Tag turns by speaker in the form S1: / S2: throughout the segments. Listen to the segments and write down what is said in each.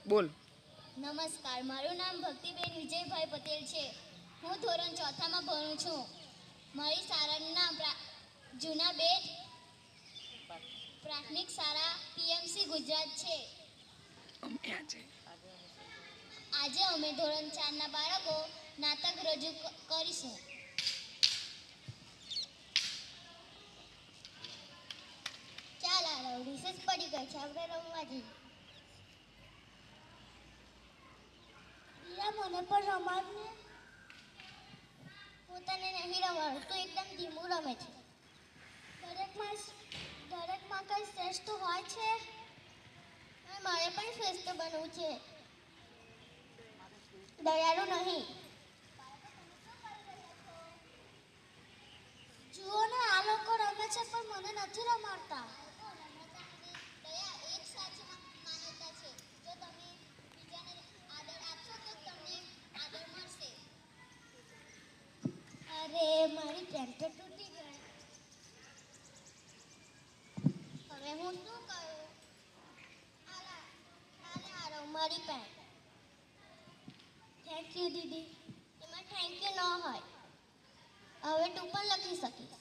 S1: બોલ.
S2: નમસ્કાર, મારું નામ ભક્તિબેન વિજયભાઈ પટેલ છે. હું ધોરણ 4માં ભણું છું. મારી શાળાનું નામ જૂના બેટ પ્રાથમિક શાળા પીએમસી ગુજરાત છે. આજે અમે ધોરણ 4ના બાળકો નાટક રજૂ કરીશું. ચાલ આરવ, રિસેસ પડી ગઈ છે, આપણે રમવા જઈએ. મને પણ રમાડને. હું તને નહીં રમાડું, તું એકદમ ધીમું રમે છે. દરેકમાં કઈ શ્રેષ્ઠ હોય છે. મારે પણ શ્રેષ્ઠ બનવું છે, દયાળુ નહીં. જુઓ ને, આ લોકો રમે છે પણ મને નથી રમાડતા. દયા એક સાચી માન્યતા છે. જો તમે બીજાને આદર આપશો તો તમને આદર મળશે. અરે, મારી પેન્ટ તો તૂટી ગઈ. હવે હું શું કરું? આલે મારી પેન્ટ. થેન્ક યુ દીદી. એમાં થેન્ક યુ ન હોય. હવે તું પણ લખી શકીશ.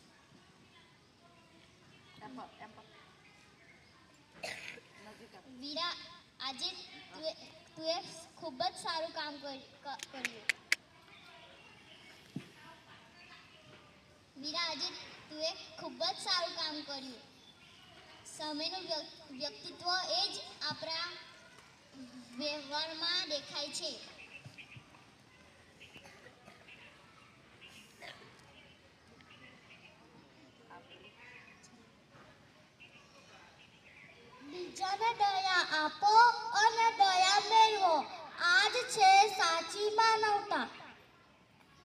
S2: વીરા, આજે તું ખૂબ જ સારું કામ કર્યું. વીરા, આજે તું ખૂબ જ સારું કામ કર્યું. સમયનું વ્યક્તિત્વ એ જ આપણા વ્યવહારમાં દેખાય છે. બીજાને દયા આપો